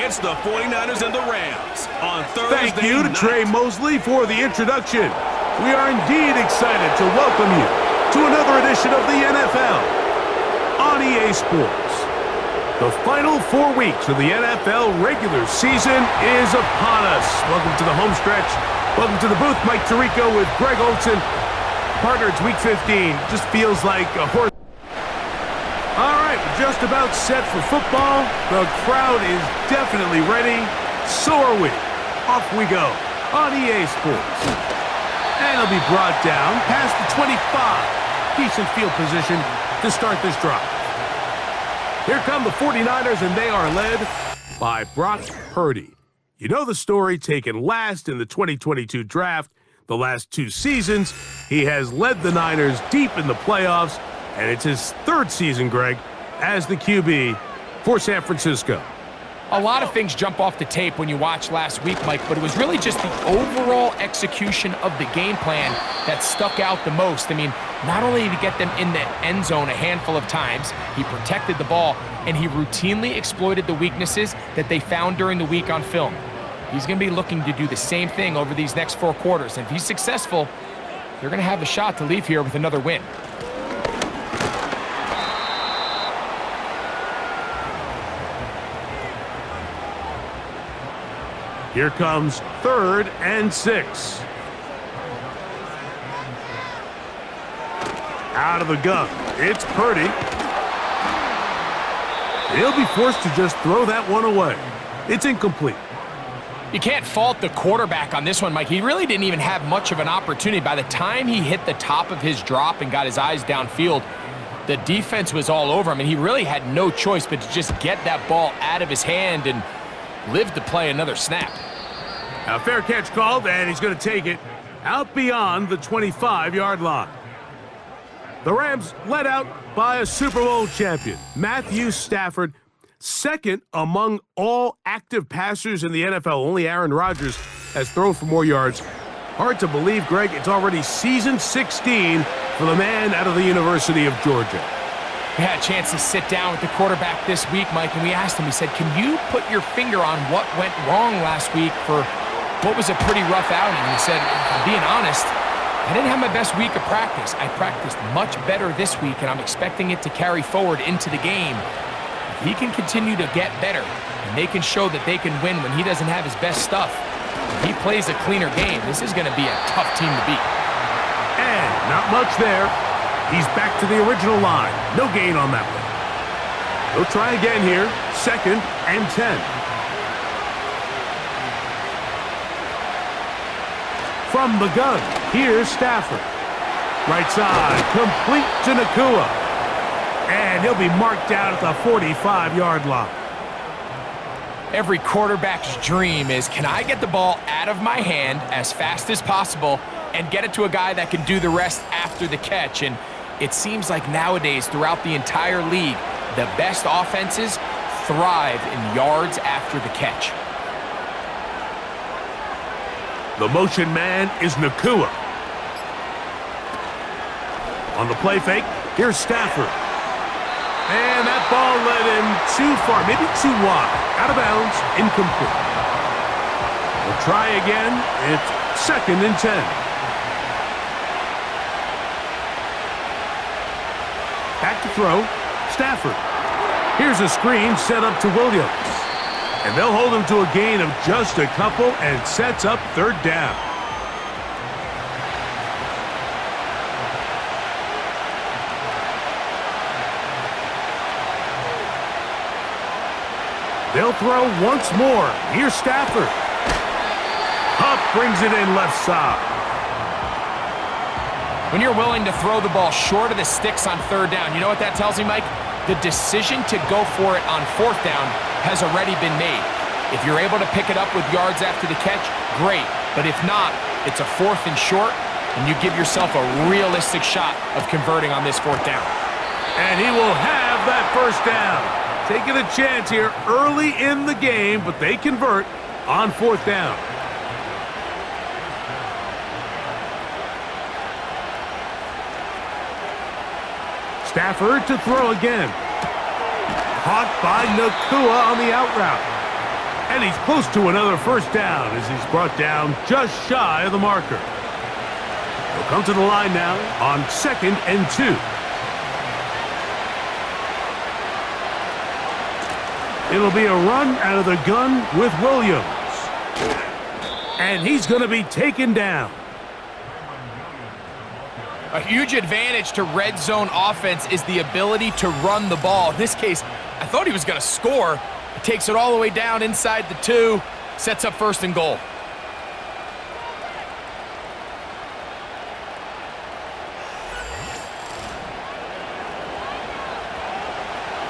against the 49ers and the Rams on Thursday Thank you to Trey Mosley for the introduction. We are indeed excited to welcome you to another edition of the NFL on EA Sports. The final 4 weeks of the NFL regular season is upon us. Welcome to the home stretch. Welcome to the booth. Mike Tirico with Greg Olson. Partner, it's week 15. Just feels like a horse. All right, we're just about set for football. The crowd is definitely ready. So are we. Off we go on EA Sports. And it'll be brought down past the 25. Decent field position to start this drive. Here come the 49ers, and they are led by Brock Purdy. You know the story, taken last in the 2022 draft. The last 2 seasons, he has led the Niners deep in the playoffs, and it's his 3rd season, Greg, as the QB for San Francisco. A lot of things jump off the tape when you watch last week, Mike, but it was really just the overall execution of the game plan that stuck out the most. I mean, not only did he get them in the end zone a handful of times, he protected the ball, and he routinely exploited the weaknesses that they found during the week on film. He's going to be looking to do the same thing over these next 4 quarters, and if he's successful, they're going to have a shot to leave here with another win. Here comes 3rd and 6. Out of the gun, it's Purdy. He'll be forced to just throw that one away. It's incomplete. You can't fault the quarterback on this one, Mike. He really didn't even have much of an opportunity. By the time he hit the top of his drop and got his eyes downfield, the defense was all over him, and he really had no choice but to just get that ball out of his hand and live to play another snap. A fair catch called, and he's going to take it out beyond the 25-yard line. The Rams led out by a Super Bowl champion, Matthew Stafford, 2nd among all active passers in the NFL. Only Aaron Rodgers has thrown for more yards. Hard to believe, Greg, it's already season 16 for the man out of the University of Georgia. We had a chance to sit down with the quarterback this week, Mike, and we asked him, we said, can you put your finger on what went wrong last week for what was a pretty rough outing? And he said, if I'm being honest, I didn't have my best week of practice. I practiced much better this week, and I'm expecting it to carry forward into the game. If he can continue to get better, and they can show that they can win when he doesn't have his best stuff, if he plays a cleaner game, this is going to be a tough team to beat. And not much there. He's back to the original line. No gain on that one. He'll try again here. 2nd and 10. From the gun, here's Stafford. Right side, complete to Nakua. And he'll be marked down at the 45-yard line. Every quarterback's dream is, can I get the ball out of my hand as fast as possible and get it to a guy that can do the rest after the catch? And it seems like nowadays, throughout the entire league, the best offenses thrive in yards after the catch. The motion man is Nakua. On the play fake, here's Stafford. And that ball led him too far, maybe too wide. Out of bounds, incomplete. We'll try again. It's 2nd and 10. Back to throw, Stafford. Here's a screen set up to Williams. And they'll hold him to a gain of just a couple and sets up 3rd down. They'll throw once more. Here's Stafford. Huff brings it in left side. When you're willing to throw the ball short of the sticks on 3rd down, you know what that tells me, Mike? The decision to go for it on 4th down has already been made. If you're able to pick it up with yards after the catch, great. But if not, it's a 4th and short, and you give yourself a realistic shot of converting on this 4th down. And he will have that 1st down. Taking a chance here early in the game, but they convert on 4th down. Stafford to throw again. Caught by Nakua on the out route. And he's close to another first down as he's brought down just shy of the marker. He'll come to the line now on 2nd and 2. It'll be a run out of the gun with Williams. And he's going to be taken down. A huge advantage to red zone offense is the ability to run the ball. In this case, I thought he was going to score. He takes it all the way down inside the 2, sets up 1st and goal.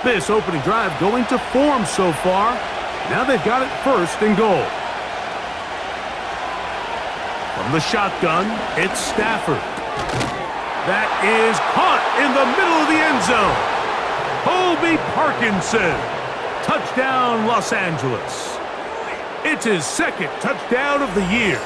This opening drive going to form so far. Now they've got it 1st and goal. From the shotgun, it's Stafford. That is caught in the middle of the end zone. Colby Parkinson. Touchdown, Los Angeles. It's his 2nd touchdown of the year.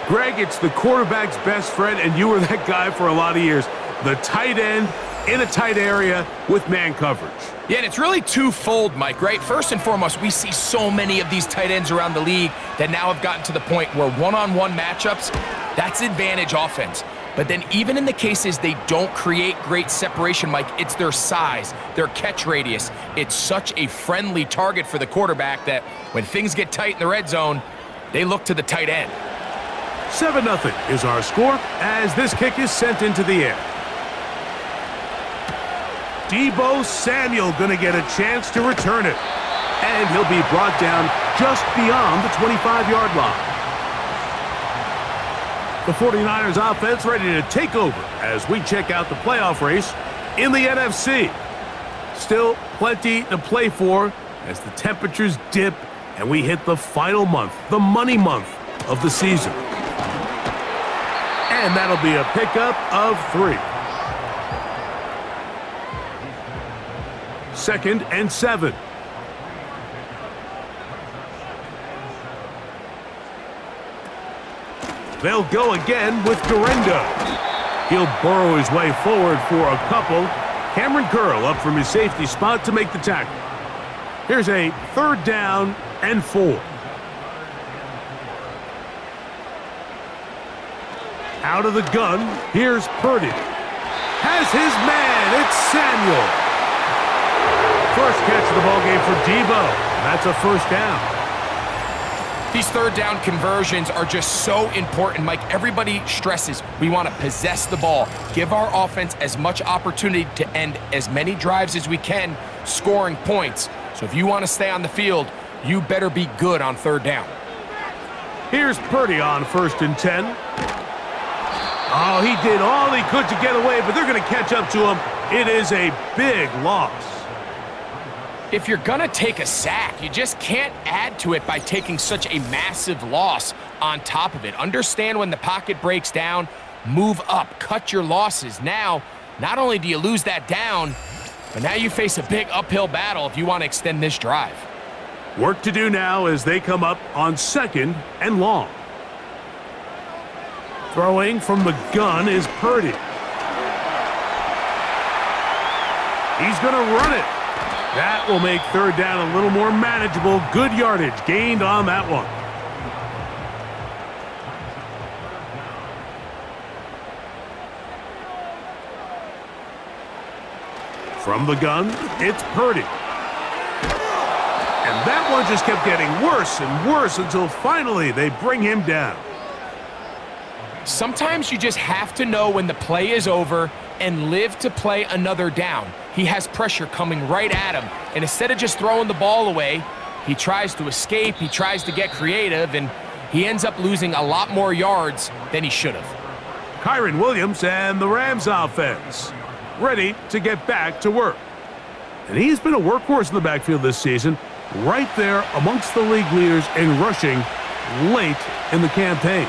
Greg, it's the quarterback's best friend, and you were that guy for a lot of years. The tight end in a tight area with man coverage. Yeah, and it's really twofold, Mike, right? First and foremost, we see so many of these tight ends around the league that now have gotten to the point where one-on-one matchups, that's advantage offense. But then even in the cases they don't create great separation, Mike, it's their size, their catch radius. It's such a friendly target for the quarterback that when things get tight in the red zone, they look to the tight end. 7-0 is our score as this kick is sent into the air. Deebo Samuel going to get a chance to return it. And he'll be brought down just beyond the 25-yard line. The 49ers offense ready to take over as we check out the playoff race in the NFC. Still plenty to play for as the temperatures dip and we hit the final month, the money month of the season. And that'll be a pickup of 3. 2nd and 7. They'll go again with Durendo. He'll burrow his way forward for a couple. Cameron Curl up from his safety spot to make the tackle. Here's a 3rd down and 4. Out of the gun, here's Purdy. Has his man, it's Samuel. First catch of the ballgame for Deebo. That's a 1st down. These 3rd down conversions are just so important, Mike. Everybody stresses we want to possess the ball, give our offense as much opportunity to end as many drives as we can, scoring points. So if you want to stay on the field, you better be good on 3rd down. Here's Purdy on 1st and 10. Oh, he did all he could to get away, but they're going to catch up to him. It is a big loss. If you're going to take a sack, you just can't add to it by taking such a massive loss on top of it. Understand when the pocket breaks down, move up, cut your losses. Now, not only do you lose that down, but now you face a big uphill battle if you want to extend this drive. Work to do now as they come up on 2nd and long. Throwing from the gun is Purdy. He's going to run it. That will make 3rd down a little more manageable. Good yardage gained on that one. From the gun, it's Purdy. And that one just kept getting worse and worse until finally they bring him down. Sometimes you just have to know when the play is over and live to play another down. He has pressure coming right at him, and instead of just throwing the ball away, he tries to escape, he tries to get creative, and he ends up losing a lot more yards than he should have. Kyron Williams and the Rams offense ready to get back to work. And he's been a workhorse in the backfield this season, right there amongst the league leaders in rushing late in the campaign.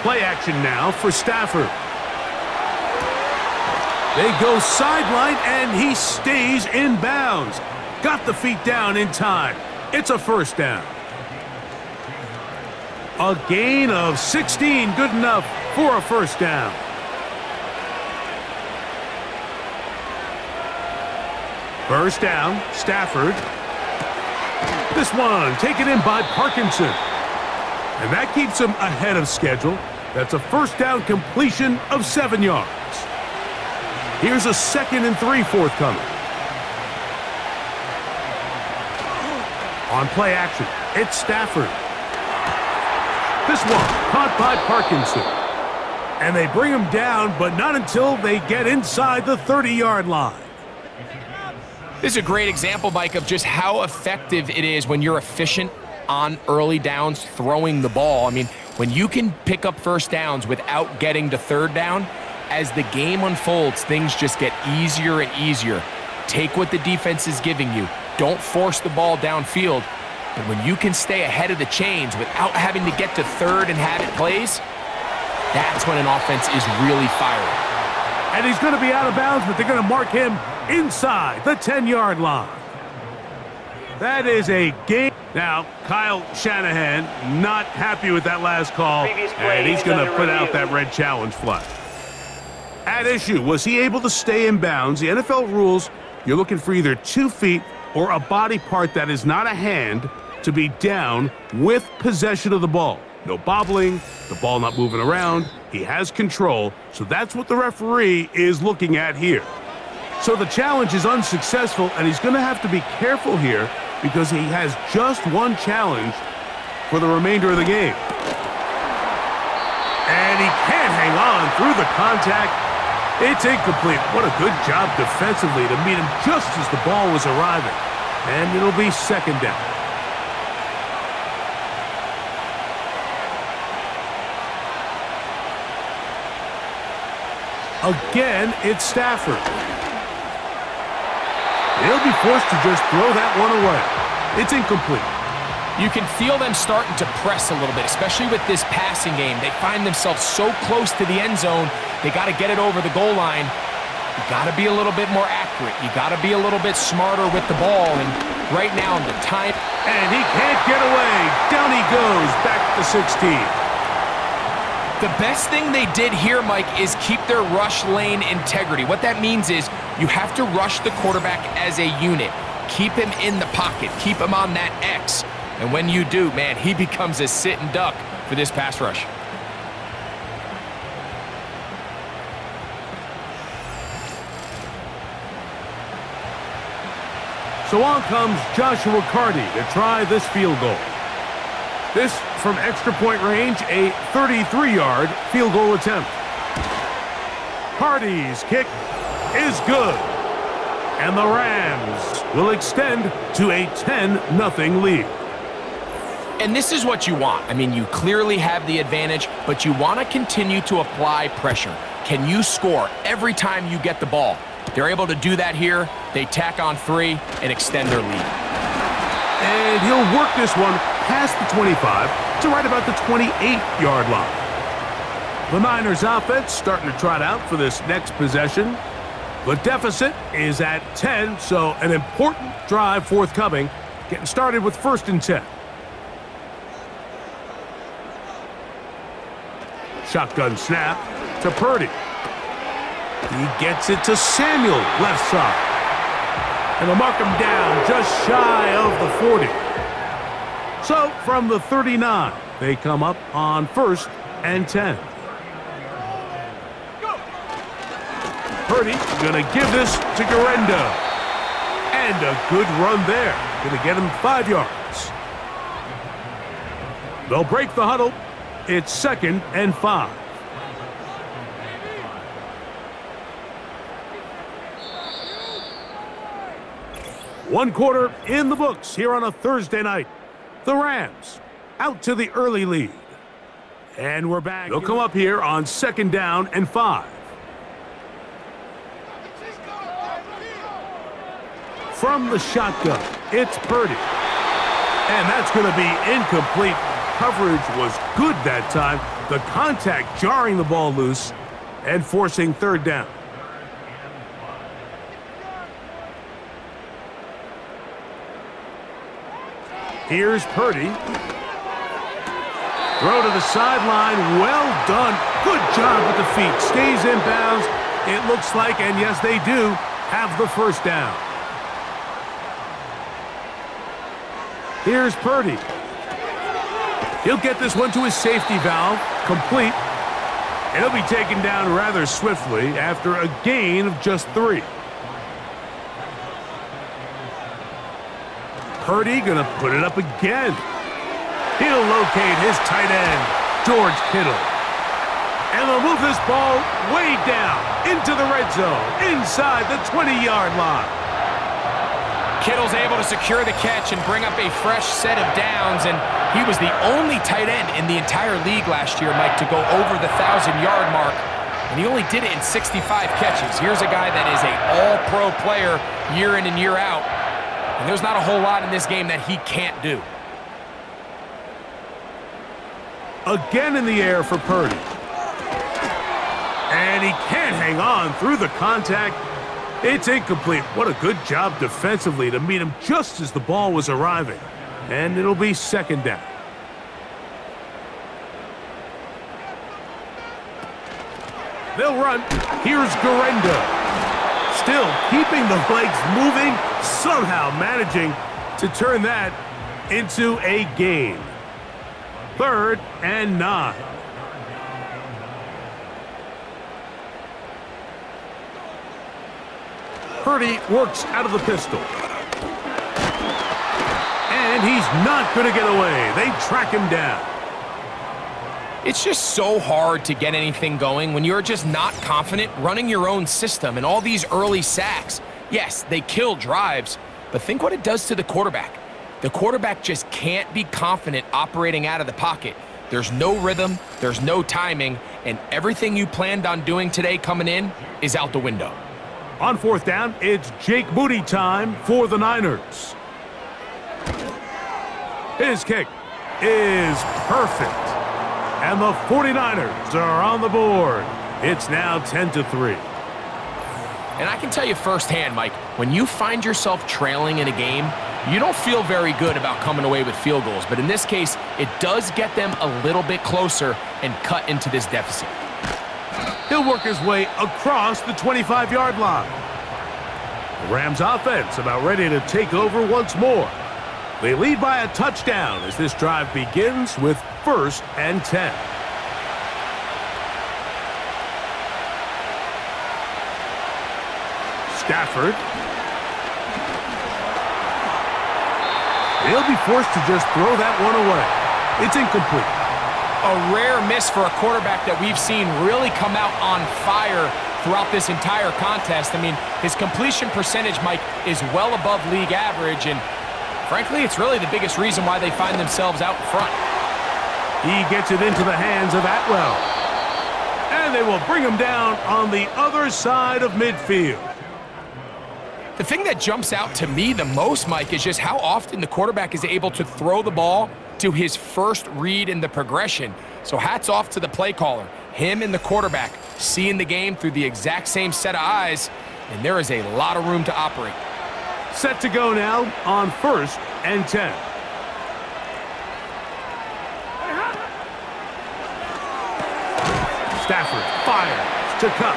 Play action now for Stafford. They go sideline, and he stays in bounds. Got the feet down in time. It's a 1st down. A gain of 16, good enough for a 1st down. First down, Stafford. This one taken in by Parkinson. And that keeps him ahead of schedule. That's a first down completion of 7 yards. Here's a 2nd and 3 forthcoming. On play action, it's Stafford. This one caught by Parkinson. And they bring him down, but not until they get inside the 30-yard line. This is a great example, Mike, of just how effective it is when you're efficient on early downs throwing the ball. I mean, when you can pick up first downs without getting to third down, as the game unfolds, things just get easier and easier. Take what the defense is giving you. Don't force the ball downfield. But when you can stay ahead of the chains without having to get to third and have it plays, that's when an offense is really firing. And he's going to be out of bounds, but they're going to mark him inside the 10-yard line. That is a game. Now, Kyle Shanahan not happy with that last call, and he's going to put out that red challenge flag. At issue, was he able to stay in bounds? The NFL rules, you're looking for either 2 feet or a body part that is not a hand to be down with possession of the ball. No bobbling, the ball not moving around. He has control, so that's what the referee is looking at here. So the challenge is unsuccessful, and he's going to have to be careful here because he has just one challenge for the remainder of the game. And he can't hang on through the contact. It's incomplete. What a good job defensively to meet him just as the ball was arriving. And it'll be 2nd down. Again, it's Stafford. He'll be forced to just throw that one away. It's incomplete. You can feel them starting to press a little bit, especially with this passing game. They find themselves so close to the end zone, they got to get it over the goal line. You got to be a little bit more accurate. You got to be a little bit smarter with the ball. And right now, the time... And he can't get away. Down he goes, back to 16. The best thing they did here, Mike, is keep their rush lane integrity. What that means is you have to rush the quarterback as a unit. Keep him in the pocket. Keep him on that X. And when you do, man, he becomes a sitting duck for this pass rush. So on comes Joshua Carty to try this field goal. This from extra point range, a 33-yard field goal attempt. Carty's kick is good. And the Rams will extend to a 10-0 lead. And this is what you want. I mean, you clearly have the advantage, but you want to continue to apply pressure. Can you score every time you get the ball? They're able to do that here. They tack on 3 and extend their lead. And he'll work this one past the 25 to right about the 28-yard line. The Niners offense starting to trot out for this next possession. The deficit is at 10, so an important drive forthcoming. Getting started with 1st and 10. Shotgun snap to Purdy. He gets it to Samuel, left side. And they'll mark him down just shy of the 40. So from the 39, they come up on 1st and 10. Purdy gonna give this to Garendo. And a good run there. Gonna get him 5 yards. They'll break the huddle. It's 2nd and 5. One quarter in the books here on a Thursday night. The Rams out to the early lead. And we're back. They'll come up here on 2nd down and 5. From the shotgun, it's Purdy. And that's going to be incomplete. Coverage was good that time. The contact jarring the ball loose and forcing 3rd down. Here's Purdy. Throw to the sideline. Well done. Good job with the feet. Stays in bounds. It looks like, and yes, they do, have the 1st down. Here's Purdy. He'll get this one to his safety valve, complete. And he'll be taken down rather swiftly after a gain of just 3. Purdy gonna put it up again. He'll locate his tight end, George Kittle. And they'll move this ball way down into the red zone, inside the 20-yard line. Kittle's able to secure the catch and bring up a fresh set of downs, and he was the only tight end in the entire league last year, Mike, to go over the 1,000-yard mark, and he only did it in 65 catches. Here's a guy that is an all-pro player year in and year out, and there's not a whole lot in this game that he can't do. Again in the air for Purdy. And he can't hang on through the contact. It's incomplete. What a good job defensively to meet him just as the ball was arriving. And it'll be second down. They'll run. Here's Garendo. Still keeping the legs moving, somehow managing to turn that into a gain. 3rd and 9. Purdy works out of the pistol. And he's not going to get away. They track him down. It's just so hard to get anything going when you're just not confident running your own system, and all these early sacks. Yes, they kill drives, but think what it does to the quarterback. The quarterback just can't be confident operating out of the pocket. There's no rhythm, there's no timing, and everything you planned on doing today coming in is out the window. On 4th down, it's Jake Moody time for the Niners. His kick is perfect. And the 49ers are on the board. It's now 10-3. And I can tell you firsthand, Mike, when you find yourself trailing in a game, you don't feel very good about coming away with field goals. But in this case, it does get them a little bit closer and cut into this deficit. He'll work his way across the 25-yard line. The Rams offense about ready to take over once more. They lead by a touchdown as this drive begins with 1st and 10. Stafford. He'll be forced to just throw that one away. It's incomplete. A rare miss for a quarterback that we've seen really come out on fire throughout this entire contest. I mean, his completion percentage, Mike, is well above league average, and frankly, it's really the biggest reason why they find themselves out in front. He gets it into the hands of Atwell. And they will bring him down on the other side of midfield. The thing that jumps out to me the most, Mike, is just how often the quarterback is able to throw the ball to his first read in the progression. So hats off to the play caller. Him and the quarterback seeing the game through the exact same set of eyes, and there is a lot of room to operate. Set to go now on 1st and 10. Stafford fires to cut.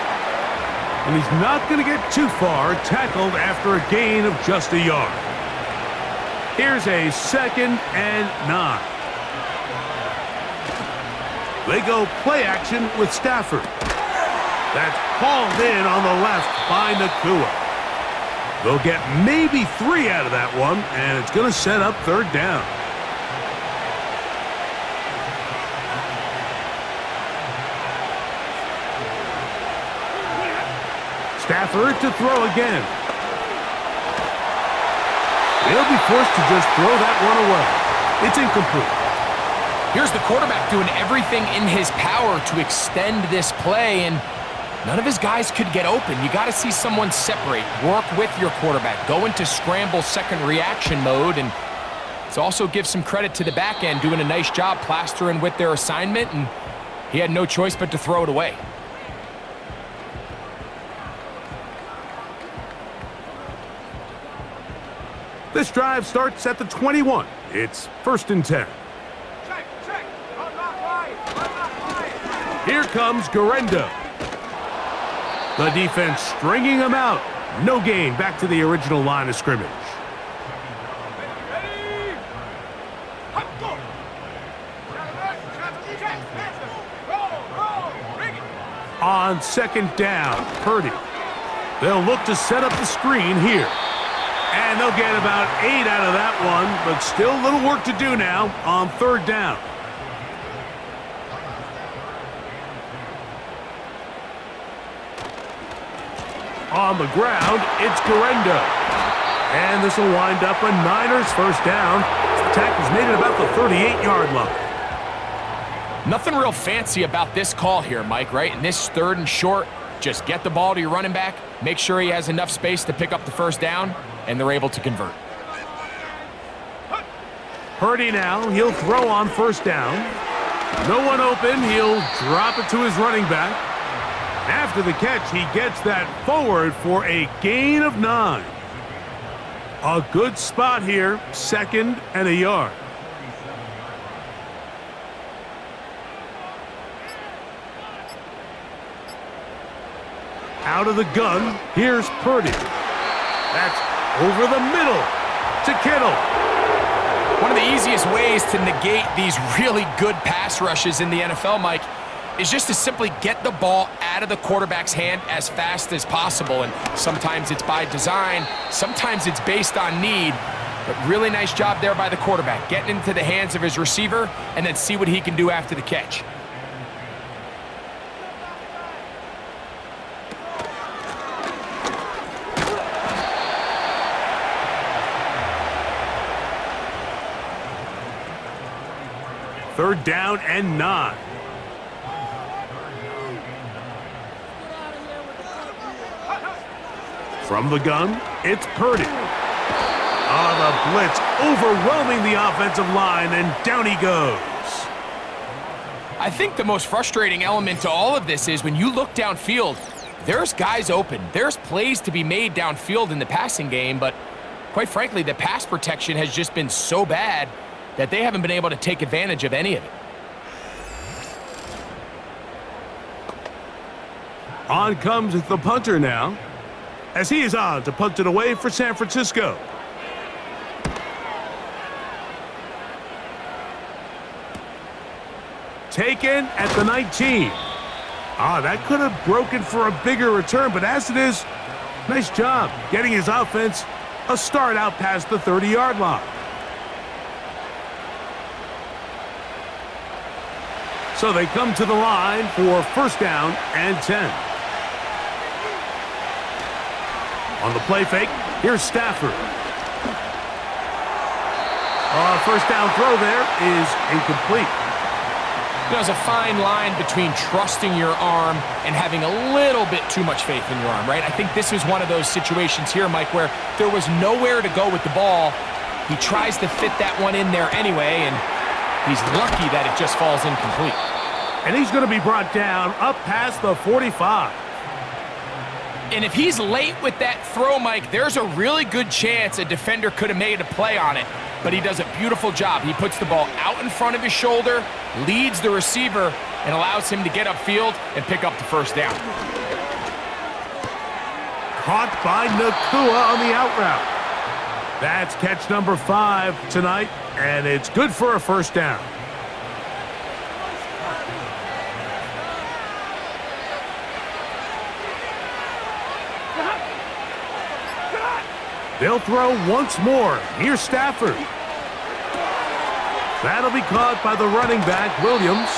And he's not going to get too far, tackled after a gain of just a yard. Here's a 2nd and 9. They go play action with Stafford. That's hauled in on the left by Nakua. They'll get maybe 3 out of that one, and it's going to set up 3rd down. Stafford to throw again. He'll be forced to just throw that one away. It's incomplete. Here's the quarterback doing everything in his power to extend this play, and none of his guys could get open. You got to see someone separate, work with your quarterback, go into scramble second reaction mode, and it also gives some credit to the back end doing a nice job plastering with their assignment, and he had no choice but to throw it away. This drive starts at the 21. It's 1st and 10. Here comes Garendo. The defense stringing him out. No gain, back to the original line of scrimmage. On second down, Purdy. They'll look to set up the screen here. And they'll get about 8 out of that one, but still a little work to do now on third down. On the ground, it's Guerrero. And this will wind up a Niners first down. The tackle's made it about the 38-yard line. Nothing real fancy about this call here, Mike, right? In this third and short, just get the ball to your running back, make sure he has enough space to pick up the first down, and they're able to convert. Purdy now, he'll throw on first down. No one open, he'll drop it to his running back. After the catch, he gets that forward for a gain of 9. A good spot here, 2nd and a yard. Out of the gun, here's Purdy. That's over the middle to Kittle. One of the easiest ways to negate these really good pass rushes in the NFL, Mike, is just to simply get the ball out of the quarterback's hand as fast as possible. And sometimes it's by design, sometimes it's based on need. But really nice job there by the quarterback, getting into the hands of his receiver and then see what he can do after the catch. Third down and 9. From the gun, it's Purdy. On the blitz, overwhelming the offensive line, and down he goes. I think the most frustrating element to all of this is when you look downfield, there's guys open. There's plays to be made downfield in the passing game, but quite frankly, the pass protection has just been so bad that they haven't been able to take advantage of any of it. On comes the punter now, as he is on to punt it away for San Francisco. Taken at the 19. That could have broken for a bigger return, but as it is, nice job getting his offense a start out past the 30-yard line. So they come to the line for first down and 10. On the play fake, here's Stafford. First down throw there is incomplete. There's a fine line between trusting your arm and having a little bit too much faith in your arm, right? I think this is one of those situations here, Mike, where there was nowhere to go with the ball. He tries to fit that one in there anyway, and he's lucky that it just falls incomplete. And he's going to be brought down up past the 45. And if he's late with that throw, Mike, there's a really good chance a defender could have made a play on it. But he does a beautiful job. He puts the ball out in front of his shoulder, leads the receiver, and allows him to get upfield and pick up the first down. Caught by Nakua on the out route. That's catch number 5 tonight, and it's good for a first down. They'll throw once more. Here's Stafford. That'll be caught by the running back, Williams.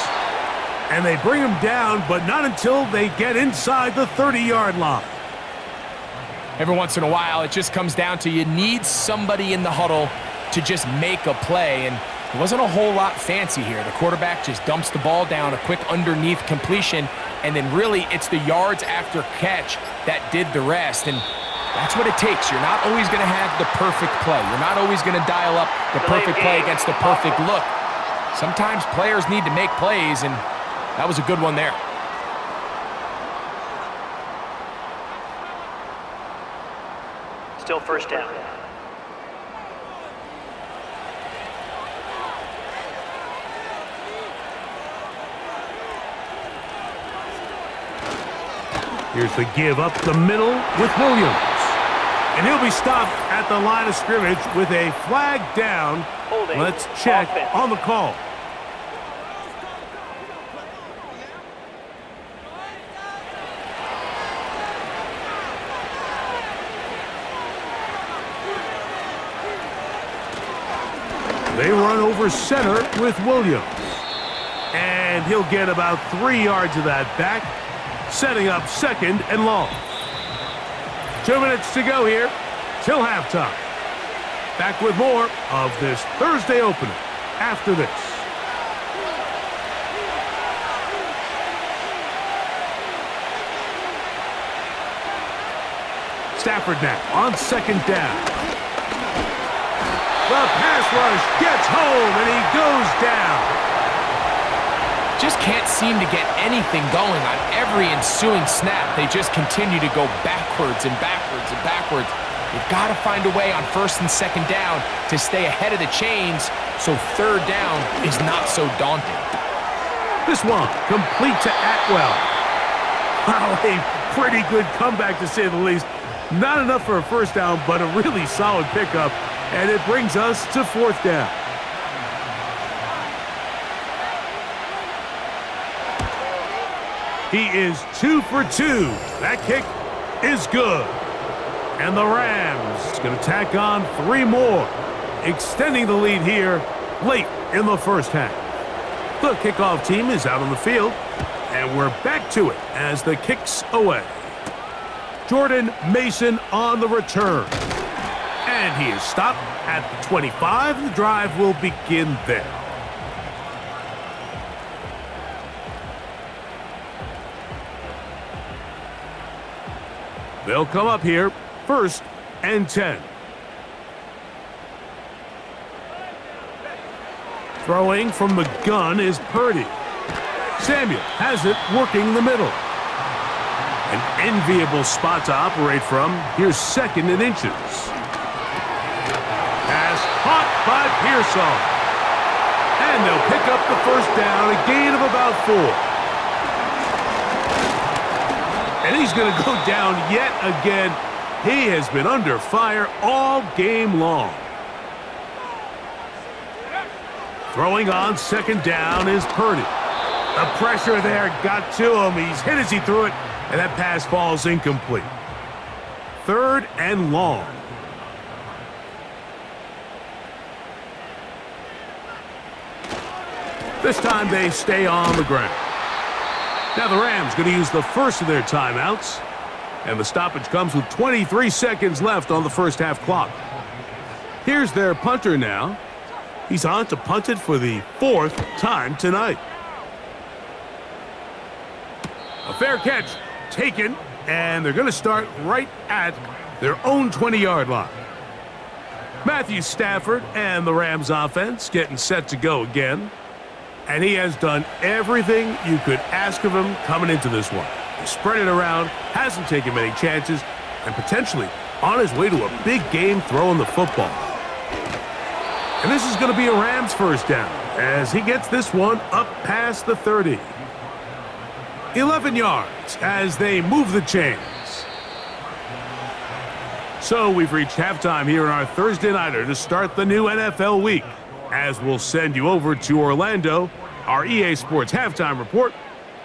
And they bring him down, but not until they get inside the 30-yard line. Every once in a while, it just comes down to you need somebody in the huddle to just make a play. And it wasn't a whole lot fancy here. The quarterback just dumps the ball down, a quick underneath completion, and then really it's the yards after catch that did the rest. And that's what it takes. You're not always going to have the perfect play. You're not always going to dial up the perfect play against the perfect look. Sometimes players need to make plays, and that was a good one there. Still first down. Here's the give up the middle with Williams. And he'll be stopped at the line of scrimmage with a flag down. Holding. Let's check Offense. on the call. They run over center with Williams. And he'll get about 3 yards of that back, setting up 2nd and long. 2 minutes to go here till halftime. Back with more of this Thursday opener after this. Stafford now on 2nd down. The pass rush gets home and he goes down. Just can't seem to get anything going on every ensuing snap. They just continue to go backwards and backwards and backwards. You've got to find a way on 1st and 2nd down to stay ahead of the chains so 3rd down is not so daunting. This one complete to Atwell. Wow, a pretty good comeback to say the least. Not enough for a 1st down, but a really solid pickup, and it brings us to 4th down. He is 2 for 2. That kick is good. And the Rams going to tack on 3 more, extending the lead here late in the 1st half. The kickoff team is out on the field, and we're back to it as the kick's away. Jordan Mason on the return. And he is stopped at the 25, and the drive will begin there. They'll come up here, 1st and 10. Throwing from the gun is Purdy. Samuel has it working the middle. An enviable spot to operate from. Here's 2nd and inches. Pass caught by Pearsall. And they'll pick up the 1st down, a gain of about 4. And he's going to go down yet again. He has been under fire all game long. Throwing on 2nd down is Purdy. The pressure there got to him. He's hit as he threw it, and that pass falls incomplete. 3rd and long. This time they stay on the ground. Now the Rams going to use the first of their timeouts, and the stoppage comes with 23 seconds left on the 1st half clock. Here's their punter now. He's on to punt it for the 4th time tonight. A fair catch taken, and they're going to start right at their own 20-yard line. Matthew Stafford and the Rams offense getting set to go again. And he has done everything you could ask of him coming into this one. He spread it around, hasn't taken many chances, and potentially on his way to a big game throwing the football. And this is going to be a Rams 1st down as he gets this one up past the 30. 11 yards as they move the chains. So we've reached halftime here in our Thursday Nighter to start the new NFL week, as we'll send you over to Orlando, our EA Sports halftime report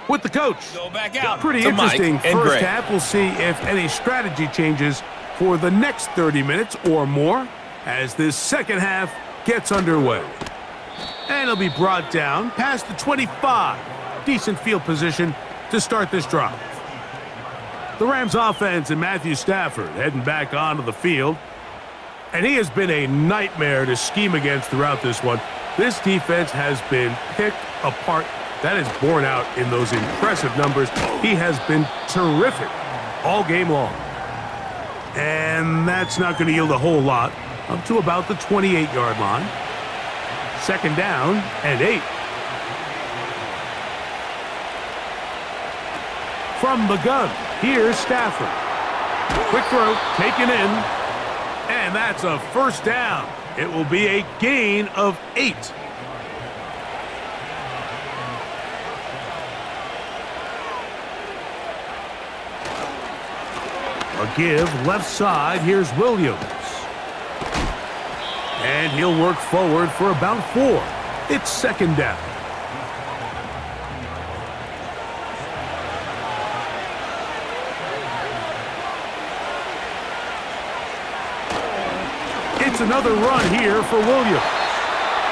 with the coach. Go back out. Pretty interesting 1st half. We'll see if any strategy changes for the next 30 minutes or more as this 2nd half gets underway. And it'll be brought down past the 25. Decent field position to start this drive. The Rams offense and Matthew Stafford heading back onto the field. And he has been a nightmare to scheme against throughout this one. This defense has been picked apart. That is borne out in those impressive numbers. He has been terrific all game long. And that's not going to yield a whole lot. Up to about the 28-yard line. 2nd down and 8. From the gun, here's Stafford. Quick throw, taken in. And that's a 1st down. It will be a gain of 8. A give left side. Here's Williams. And he'll work forward for about 4. It's 2nd down. It's another run here for Williams.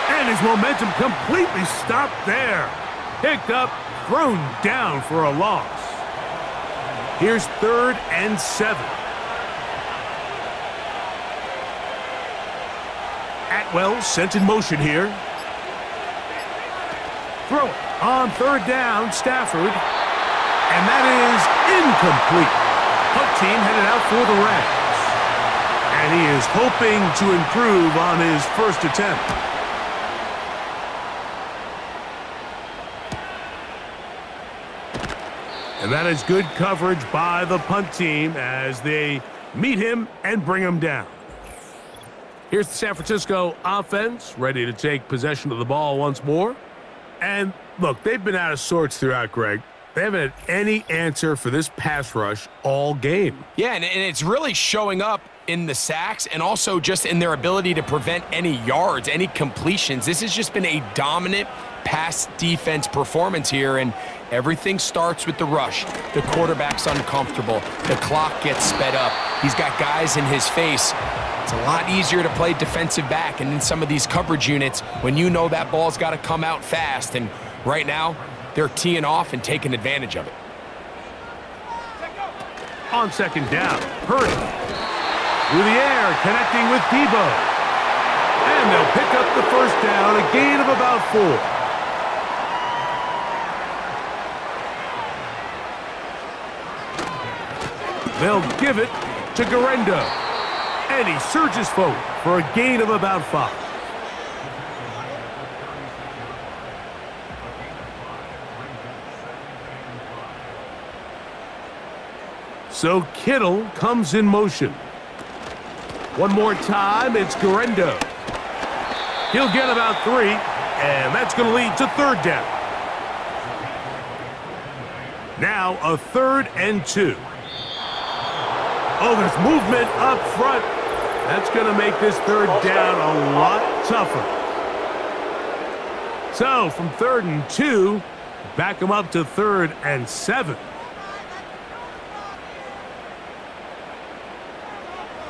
And his momentum completely stopped there. Picked up, thrown down for a loss. Here's 3rd and 7. Atwell sent in motion here. Throw it on 3rd down, Stafford. And that is incomplete. Punt team headed out for the Rams. And he is hoping to improve on his first attempt. And that is good coverage by the punt team as they meet him and bring him down. Here's the San Francisco offense, ready to take possession of the ball once more. And look, they've been out of sorts throughout, Greg. They haven't had any answer for this pass rush all game. Yeah, and it's really showing up in the sacks and also just in their ability to prevent any yards, any completions. This has just been a dominant pass defense performance here, and everything starts with the rush. The quarterback's uncomfortable. The clock gets sped up. He's got guys in his face. It's a lot easier to play defensive back, and in some of these coverage units, when you know that ball's got to come out fast, and right now, they're teeing off and taking advantage of it. On 2nd down, Purdy. Through the air, connecting with Debo. And they'll pick up the 1st down, a gain of about 4. They'll give it to Garendo. And he surges forward for a gain of about 5. So Kittle comes in motion. One more time, it's Garendo. He'll get about 3, and that's going to lead to 3rd down. Now a 3rd and 2. Oh, there's movement up front. That's going to make this 3rd down a lot tougher. So from 3rd and 2, back him up to 3rd and 7.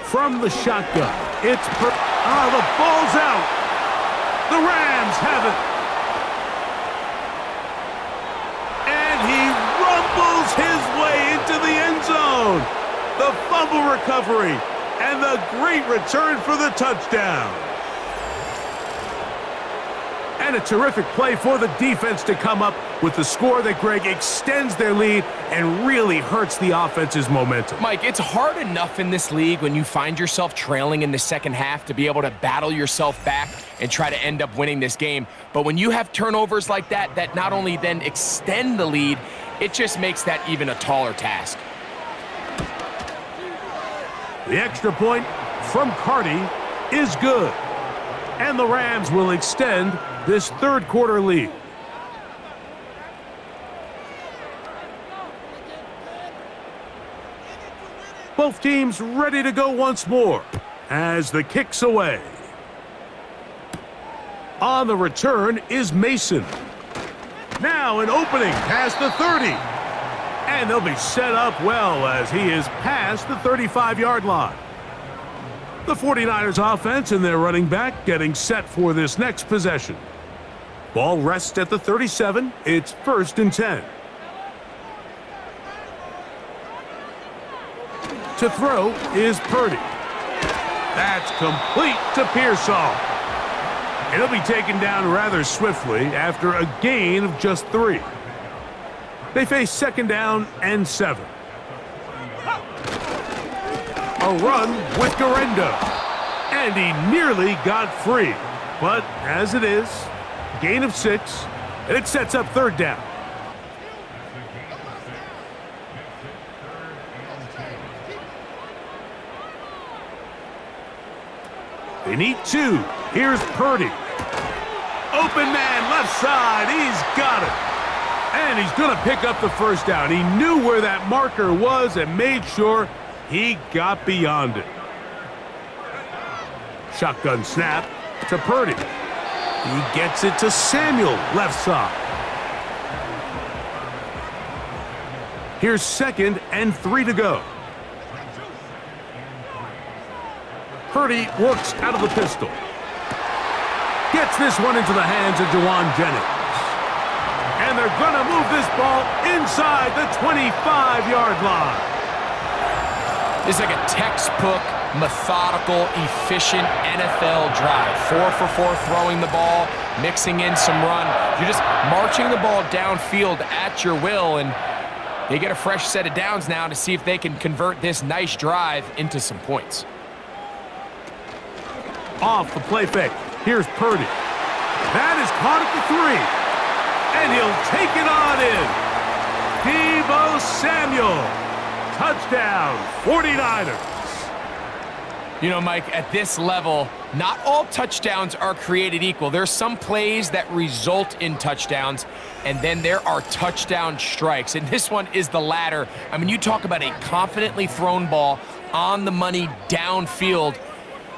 From the shotgun, it's the ball's out. The Rams have it. And he rumbles his way into the end zone. The fumble recovery and the great return for the touchdown. And a terrific play for the defense to come up with the score that, Greg, extends their lead and really hurts the offense's momentum. Mike, it's hard enough in this league when you find yourself trailing in the second half to be able to battle yourself back and try to end up winning this game. But when you have turnovers like that, that not only then extend the lead, it just makes that even a taller task. The extra point from Carty is good. And the Rams will extend this 3rd quarter lead. Both teams ready to go once more as the kick's away. On the return is Mason. Now an opening past the 30. And they'll be set up well as he is past the 35-yard line. The 49ers offense and their running back getting set for this next possession. Ball rests at the 37. It's 1st and 10. To throw is Purdy. That's complete to Pearsall. It'll be taken down rather swiftly after a gain of just 3. They face 2nd down and 7. A run with Garendo. And he nearly got free. But as it is, gain of 6, and it sets up 3rd down. They need 2. Here's Purdy. Open man, left side. He's got it. And he's going to pick up the 1st down. He knew where that marker was and made sure he got beyond it. Shotgun snap to Purdy. He gets it to Samuel, left side. Here's 2nd and 3 to go. Purdy works out of the pistol. Gets this one into the hands of Juwan Jennings. And they're going to move this ball inside the 25-yard line. This is like a textbook, methodical, efficient NFL drive. 4 for 4 throwing the ball, mixing in some run. You're just marching the ball downfield at your will, and they get a fresh set of downs now to see if they can convert this nice drive into some points. Off the play fake. Here's Purdy. That is caught at the 3. And he'll take it on in. Deebo Samuel. Touchdown, 49ers. You know, Mike, at this level, not all touchdowns are created equal. There's some plays that result in touchdowns, and then there are touchdown strikes. And this one is the latter. I mean, you talk about a confidently thrown ball on the money downfield.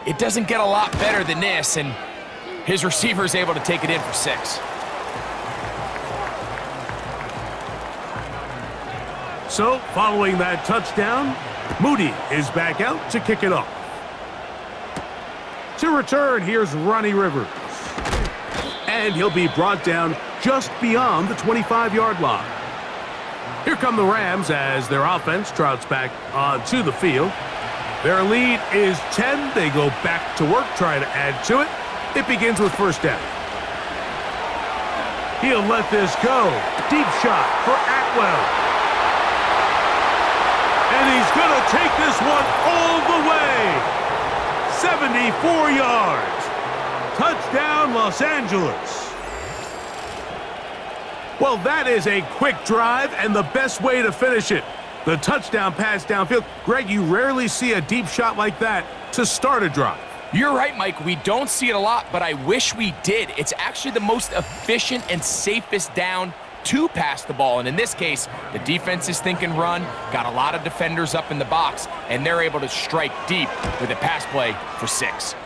It doesn't get a lot better than this, and his receiver is able to take it in for 6. So, following that touchdown, Moody is back out to kick it off. To return, here's Ronnie Rivers. And he'll be brought down just beyond the 25-yard line. Here come the Rams as their offense trots back onto the field. Their lead is 10. They go back to work, try to add to it. It begins with first down. He'll let this go. Deep shot for Atwell. And he's going to take this one all the way. 74 yards. Touchdown, Los Angeles. Well, that is a quick drive and the best way to finish it. The touchdown pass downfield. Greg, you rarely see a deep shot like that to start a drive. You're right, Mike. We don't see it a lot, but I wish we did. It's actually the most efficient and safest down to pass the ball. And in this case, the defense is thinking run, got a lot of defenders up in the box, and they're able to strike deep with a pass play for 6.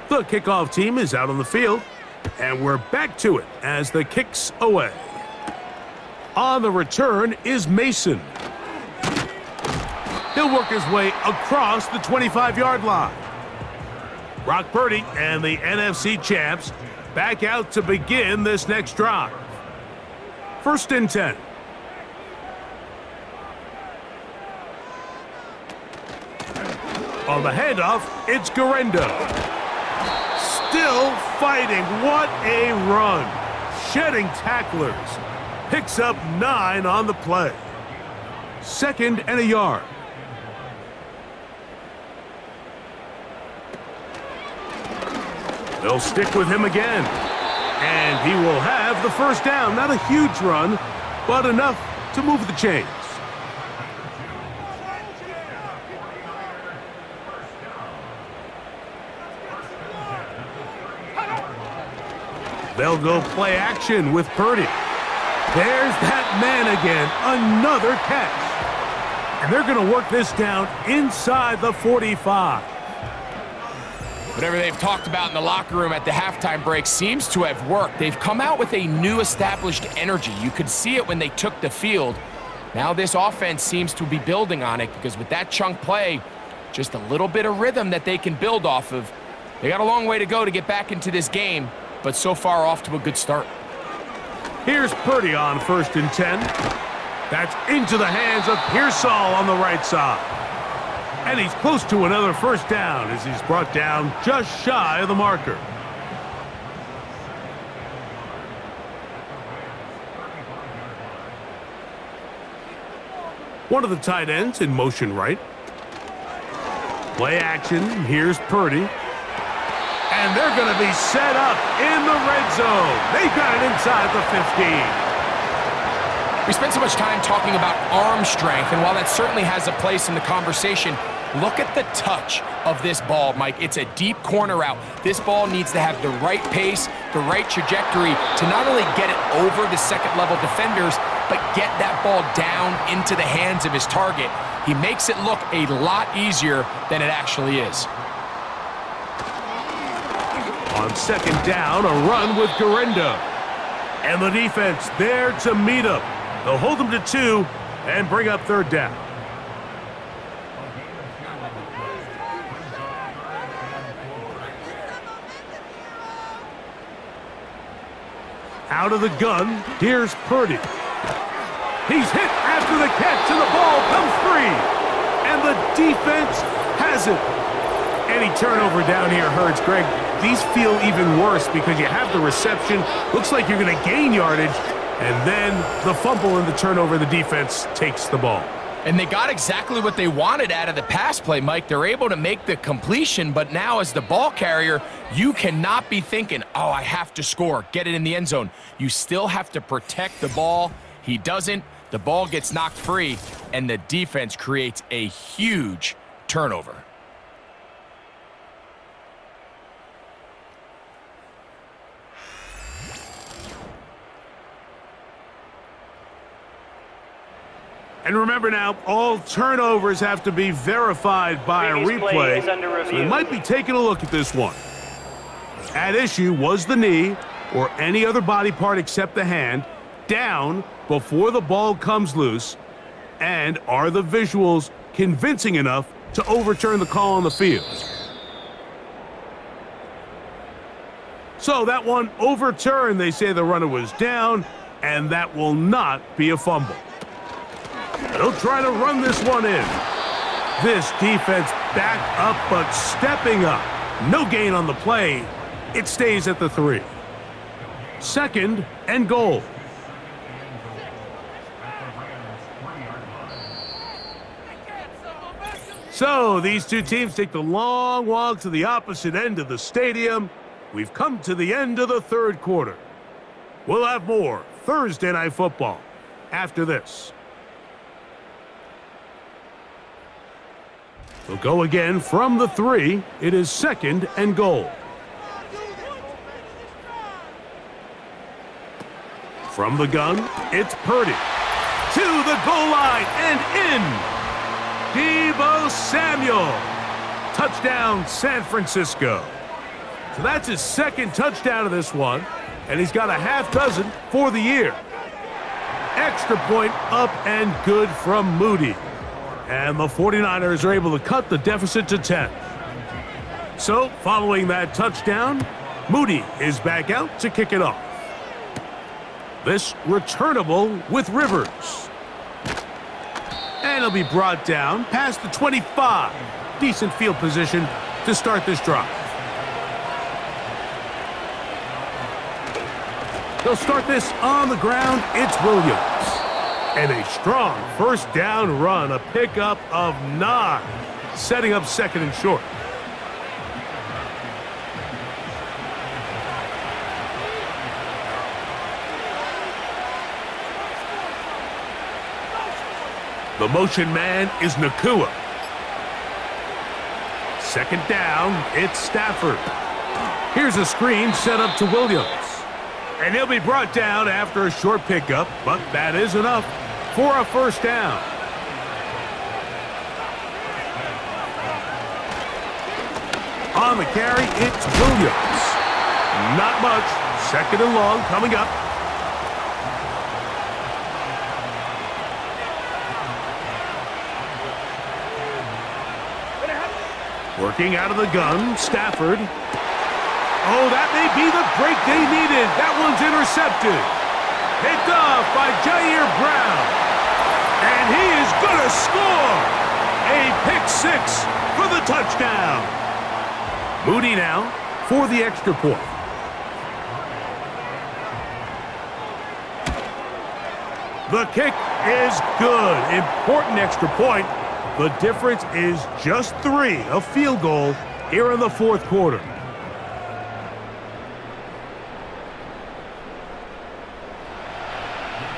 The kickoff team is out on the field, and we're back to it as the kick's away. On the return is Mason. He'll work his way across the 25-yard line. Brock Purdy and the NFC champs back out to begin this next drive. First and 10. On the handoff, it's Garendo. Still fighting. What a run. Shedding tacklers. Picks up 9 on the play. 2nd and a yard. They'll stick with him again. And he will have the first down. Not a huge run, but enough to move the chains. They'll go play action with Purdy. There's that man again. Another catch. And they're going to work this down inside the 45. Whatever they've talked about in the locker room at the halftime break seems to have worked. They've come out with a new established energy. You could see it when they took the field. Now this offense seems to be building on it because with that chunk play, just a little bit of rhythm that they can build off of. They got a long way to go to get back into this game, but so far off to a good start. Here's Purdy on 1st and 10. That's into the hands of Pearsall on the right side. And he's close to another first down as he's brought down just shy of the marker. One of the tight ends in motion right. Play action. Here's Purdy. And they're going to be set up in the red zone. They've got it inside the 15. We spent so much time talking about arm strength, and while that certainly has a place in the conversation, look at the touch of this ball, Mike. It's a deep corner route. This ball needs to have the right pace, the right trajectory to not only get it over the second-level defenders, but get that ball down into the hands of his target. He makes it look a lot easier than it actually is. On 2nd down, a run with Garendo. And the defense there to meet them. They'll hold them to 2 and bring up third down. Out of the gun, here's Purdy. He's hit after the catch, and the ball comes free. And the defense has it. Any turnover down here hurts, Greg. These feel even worse because you have the reception. Looks like you're going to gain yardage. And then the fumble and the turnover, the defense takes the ball. And they got exactly what they wanted out of the pass play, Mike. They're able to make the completion, but now as the ball carrier, you cannot be thinking, oh, I have to score, get it in the end zone. You still have to protect the ball. He doesn't. The ball gets knocked free, and the defense creates a huge turnover. And remember now, all turnovers have to be verified by a replay. So they might be taking a look at this one. At issue was the knee, or any other body part except the hand, down before the ball comes loose. And are the visuals convincing enough to overturn the call on the field? So that one overturned. They say the runner was down, and that will not be a fumble. They'll try to run this one in. This defense back up, but stepping up. No gain on the play. It stays at the 3. 2nd and goal. So these two teams take the long walk to the opposite end of the stadium. We've come to the end of the 3rd quarter. We'll have more Thursday Night Football after this. We'll go again from the 3. It is 2nd and goal. From the gun, it's Purdy. To the goal line and in. Deebo Samuel. Touchdown, San Francisco. So that's his 2nd touchdown of this one, and he's got a half dozen for the year. Extra point up and good from Moody. And the 49ers are able to cut the deficit to 10. So, following that touchdown, Moody is back out to kick it off. This returnable with Rivers. And it'll be brought down past the 25. Decent field position to start this drive. They'll start this on the ground. It's Williams. And a strong first down run, a pickup of 9, setting up 2nd and short. The motion man is Nakua. 2nd down, it's Stafford. Here's a screen set up to Williams. And he'll be brought down after a short pickup, but that is enough for a first down. On the carry, it's Williams. Not much. 2nd and long coming up. Working out of the gun, Stafford. Oh, that may be the break they needed. That one's intercepted. Picked off by Jair Brown. And he is going to score. A pick 6 for the touchdown. Moody now for the extra point. The kick is good. Important extra point. The difference is just 3, a field goal here in the 4th quarter.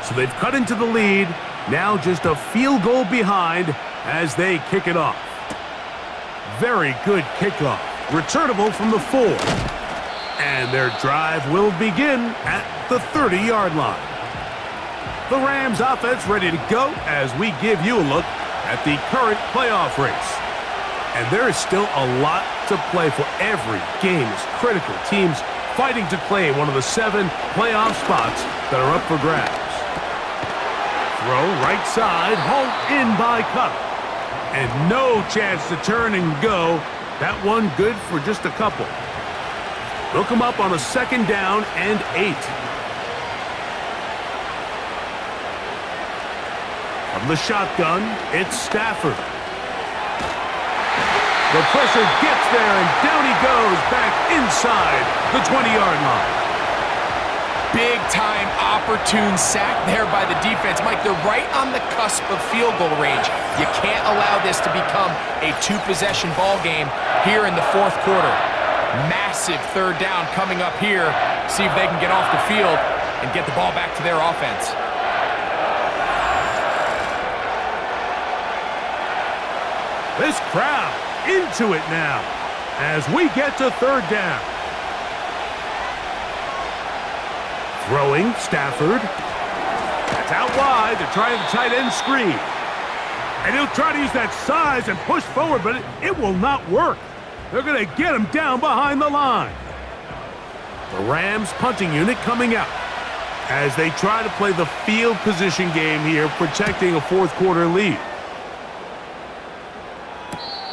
So they've cut into the lead, now just a field goal behind as they kick it off. Very good kickoff, returnable from the 4. And their drive will begin at the 30-yard line. The Rams offense ready to go as we give you a look at the current playoff race. And there is still a lot to play for. Every game is critical. Teams fighting to claim one of the 7 playoff spots that are up for grabs. Throw right side, hauled in by Cup. And no chance to turn and go. That one good for just a couple. They'll come up on a 2nd down and 8. From the shotgun, it's Stafford. The pressure gets there, and down he goes back inside the 20-yard line. Big-time opportune sack there by the defense. Mike, they're right on the cusp of field goal range. You can't allow this to become a 2-possession ball game here in the 4th quarter. Massive 3rd down coming up here. See if they can get off the field and get the ball back to their offense. This crowd into it now as we get to 3rd down. Throwing, Stafford. That's out wide. They're trying the tight end screen. And he'll try to use that size and push forward, but it will not work. They're going to get him down behind the line. The Rams punting unit coming out as they try to play the field position game here, protecting a 4th quarter lead.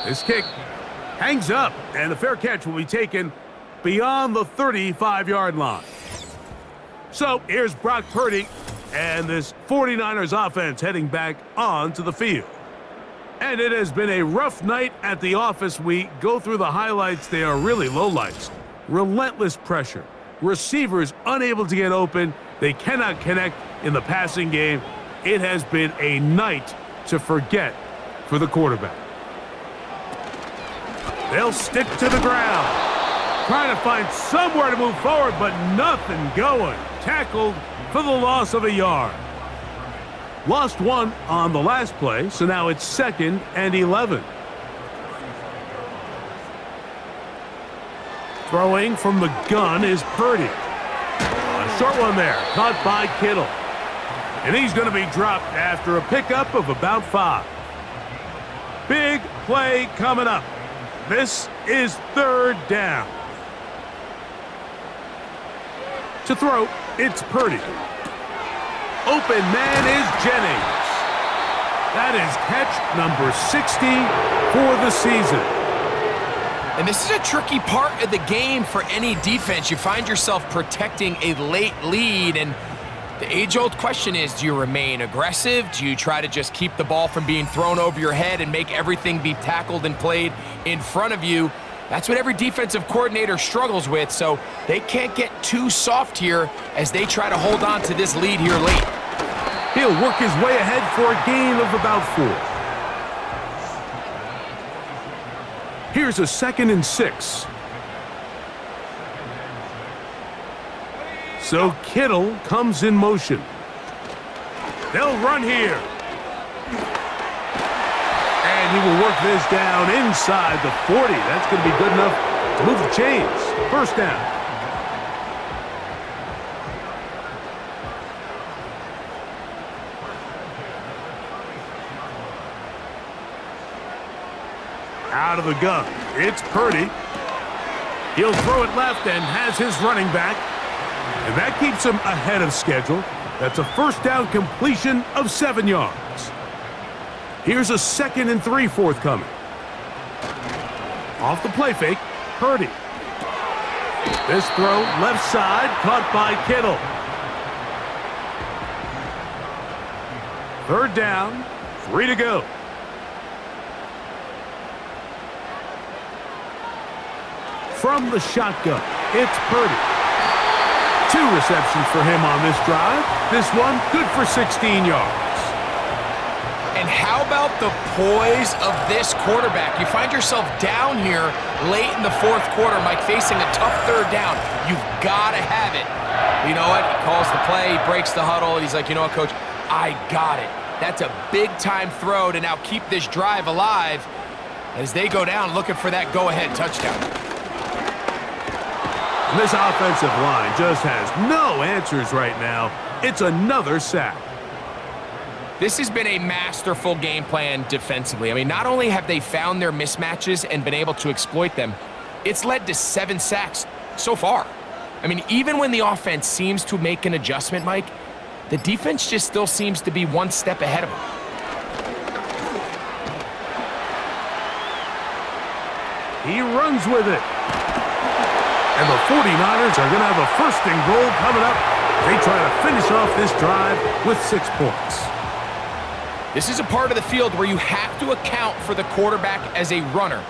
This kick hangs up, and the fair catch will be taken beyond the 35-yard line. So here's Brock Purdy and this 49ers offense heading back onto the field. And it has been a rough night at the office. We go through the highlights. They are really lowlights. Relentless pressure. Receivers unable to get open. They cannot connect in the passing game. It has been a night to forget for the quarterback. They'll stick to the ground. Trying to find somewhere to move forward, but nothing going. Tackled for the loss of a yard. Lost 1 on the last play, so now it's 2nd and 11. Throwing from the gun is Purdy. A short one there, caught by Kittle. And he's going to be dropped after a pickup of about 5. Big play coming up. This is 3rd down. To throw, it's Purdy. Open man is Jennings. That is catch number 60 for the season. And this is a tricky part of the game for any defense. You find yourself protecting a late lead, and the age-old question is, do you remain aggressive? Do you try to just keep the ball from being thrown over your head and make everything be tackled and played in front of you? That's what every defensive coordinator struggles with, so they can't get too soft here as they try to hold on to this lead here late. He'll work his way ahead for a gain of about 4. Here's a 2nd and 6. So Kittle comes in motion. They'll run here. And he will work this down inside the 40. That's going to be good enough to move the chains. 1st down. Out of the gun, it's Purdy. He'll throw it left and has his running back. And that keeps him ahead of schedule. That's a 1st down completion of 7 yards. Here's a 2nd and 3 forthcoming. Off the play fake, Purdy. This throw left side, caught by Kittle. 3rd down, 3 to go. From the shotgun, it's Purdy. 2 receptions for him on this drive. This one good for 16 yards. And how about the poise of this quarterback? You find yourself down here late in the 4th quarter, Mike, facing a tough 3rd down. You've got to have it. You know what? He calls the play, he breaks the huddle, and he's like, you know what, Coach? I got it. That's a big-time throw to now keep this drive alive as they go down looking for that go-ahead touchdown. This offensive line just has no answers right now. It's another sack. This has been a masterful game plan defensively. I mean, not only have they found their mismatches and been able to exploit them, it's led to 7 sacks so far. I mean, even when the offense seems to make an adjustment, Mike, the defense just still seems to be one step ahead of them. He runs with it. And the 49ers are going to have a 1st and goal coming up. They try to finish off this drive with 6 points. This is a part of the field where you have to account for the quarterback as a runner.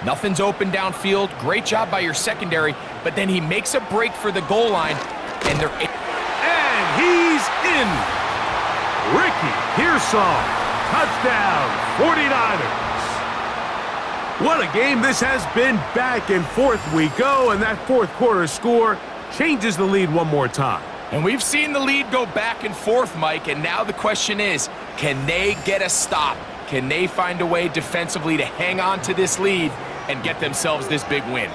Nothing's open downfield. Great job by your secondary, but then he makes a break for the goal line, and they're... And he's in. Ricky Pearsall. Touchdown, 49ers. What a game this has been. Back and forth we go, and that 4th quarter score changes the lead one more time. And we've seen the lead go back and forth, Mike, and now the question is, can they get a stop? Can they find a way defensively to hang on to this lead and get themselves this big win?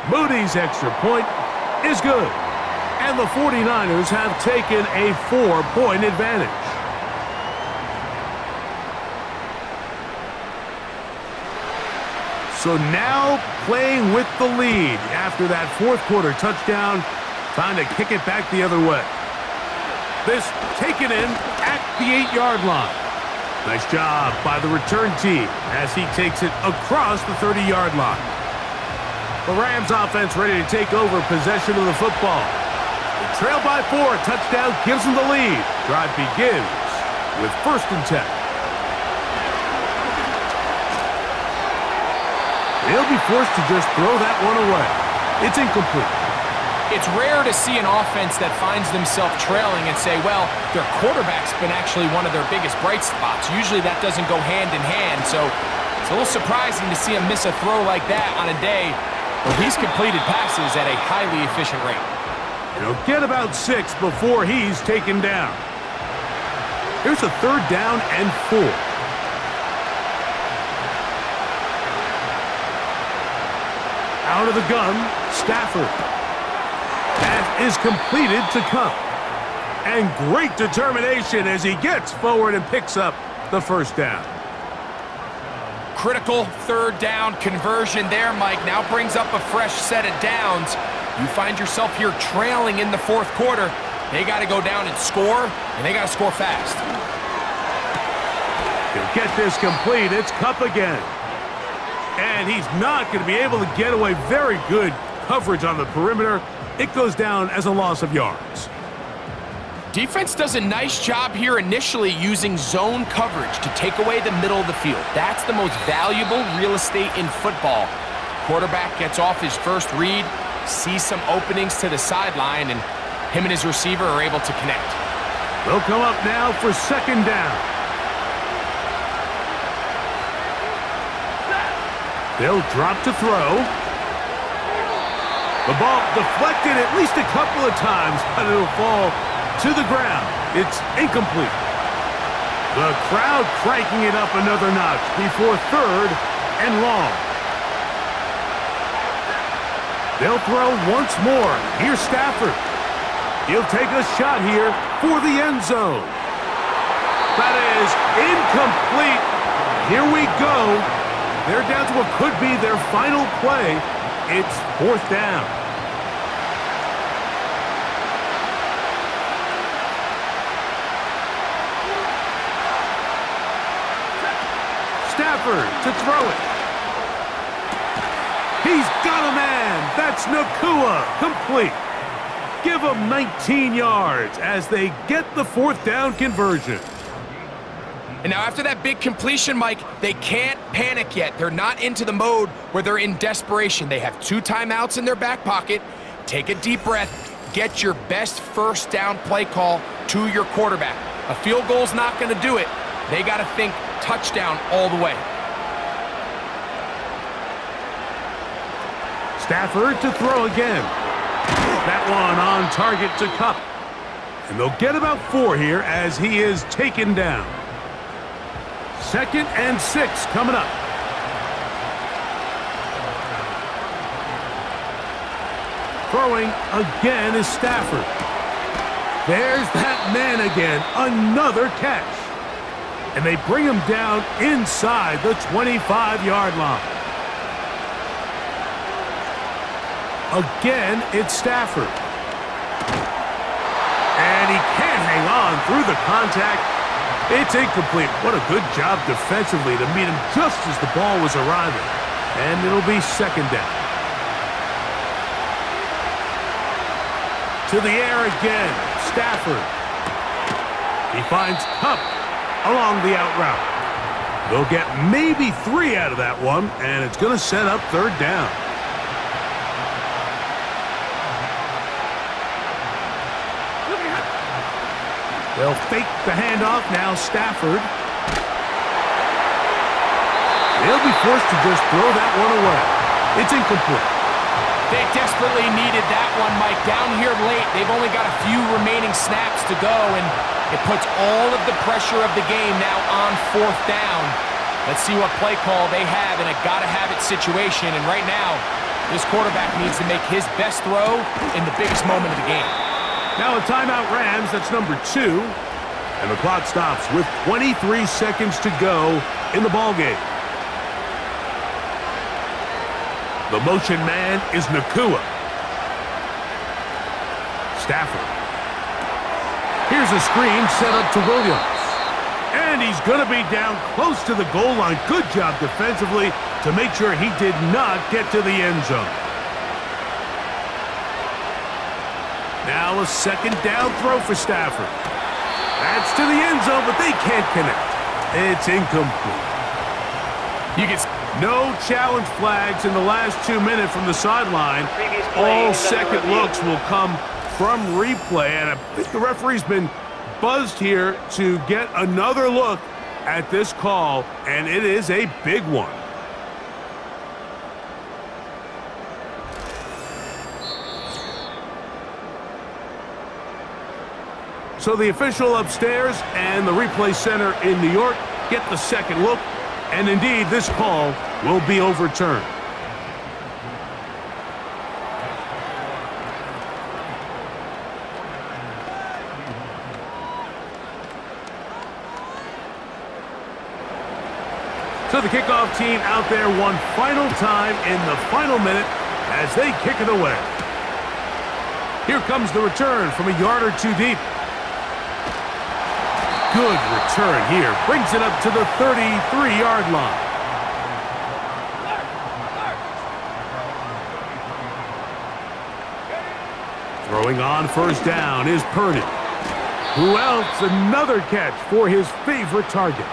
Moody's extra point is good, and the 49ers have taken a 4-point advantage. So now playing with the lead after that 4th quarter touchdown, time to kick it back the other way. This taken in at the 8-yard line. Nice job by the return team as he takes it across the 30-yard line. The Rams offense ready to take over possession of the football. They trail by 4. Touchdown gives them the lead. Drive begins with 1st and 10. They'll be forced to just throw that one away. It's incomplete. It's rare to see an offense that finds themselves trailing and say, well, their quarterback's been actually one of their biggest bright spots. Usually that doesn't go hand in hand, so it's a little surprising to see him miss a throw like that on a day where he's completed passes at a highly efficient rate. He'll get about 6 before he's taken down. Here's a 3rd down and 4. Out of the gun, Stafford. That is completed to Cup. And great determination as he gets forward and picks up the 1st down. Critical 3rd down conversion there, Mike. Now brings up a fresh set of downs. You find yourself here trailing in the 4th quarter. They got to go down and score, and they got to score fast. He'll get this complete. It's Cup again. And he's not going to be able to get away. Very good coverage on the perimeter. It goes down as a loss of yards. Defense does a nice job here initially using zone coverage to take away the middle of the field. That's the most valuable real estate in football. Quarterback gets off his first read, sees some openings to the sideline, and him and his receiver are able to connect. They'll come up now for 2nd down. They'll drop to throw. The ball deflected at least a couple of times, but it'll fall to the ground. It's incomplete. The crowd cranking it up another notch before 3rd and long. They'll throw once more. Here's Stafford. He'll take a shot here for the end zone. That is incomplete. Here we go. They're down to what could be their final play. It's 4th down. Stafford to throw it. He's got a man. That's Nakua. Complete. Give him 19 yards as they get the 4th down conversion. And now after that big completion, Mike, they can't panic yet. They're not into the mode where they're in desperation. They have 2 timeouts in their back pocket. Take a deep breath. Get your best 1st down play call to your quarterback. A field goal's not going to do it. They got to think touchdown all the way. Stafford to throw again. That one on target to Cup. And they'll get about 4 here as he is taken down. 2nd and 6 coming up. Throwing again is Stafford. There's that man again. Another catch. And they bring him down inside the 25-yard line. Again, it's Stafford. And he can't hang on through the contact. It's incomplete. What a good job defensively to meet him just as the ball was arriving. And it'll be second down. To the air again, Stafford. He finds Cup along the out route. They'll get maybe 3 out of that one, and it's going to set up third down. They'll fake the handoff now, Stafford. They'll be forced to just throw that one away. It's incomplete. They desperately needed that one, Mike. Down here late, they've only got a few remaining snaps to go, and it puts all of the pressure of the game now on fourth down. Let's see what play call they have in a gotta-have-it situation, and right now, this quarterback needs to make his best throw in the biggest moment of the game. Now a timeout Rams, that's number 2. And the clock stops with 23 seconds to go in the ballgame. The motion man is Nakua. Stafford. Here's a screen set up to Williams. And he's going to be down close to the goal line. Good job defensively to make sure he did not get to the end zone. Now a second down throw for Stafford. That's to the end zone, but they can't connect. It's incomplete. No challenge flags in the last 2 minutes from the sideline. All second looks will come from replay, and I think the referee's been buzzed here to get another look at this call, and it is a big one. So the official upstairs and the replay center in New York get the second look, and indeed this call will be overturned. So the kickoff team out there one final time in the final minute as they kick it away. Here comes the return from a yard or two deep. Good return here. Brings it up to the 33-yard line. Throwing on first down is Purdy. Who else? Another catch for his favorite target.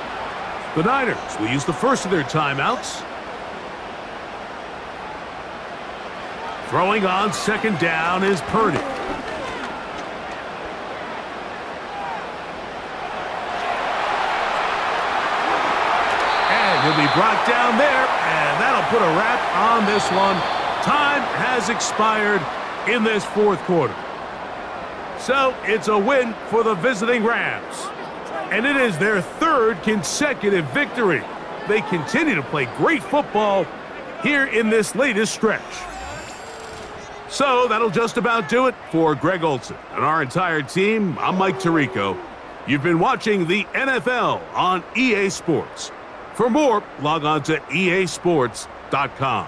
The Niners will use the first of their timeouts. Throwing on second down is Purdy. He'll be brought down there, and that'll put a wrap on this one. Time has expired in this fourth quarter. So it's a win for the visiting Rams. And it is their third consecutive victory. They continue to play great football here in this latest stretch. So that'll just about do it for Greg Olson and our entire team. I'm Mike Tirico. You've been watching the NFL on EA Sports. For more, log on to easports.com.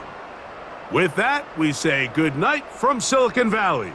With that, we say good night from Silicon Valley.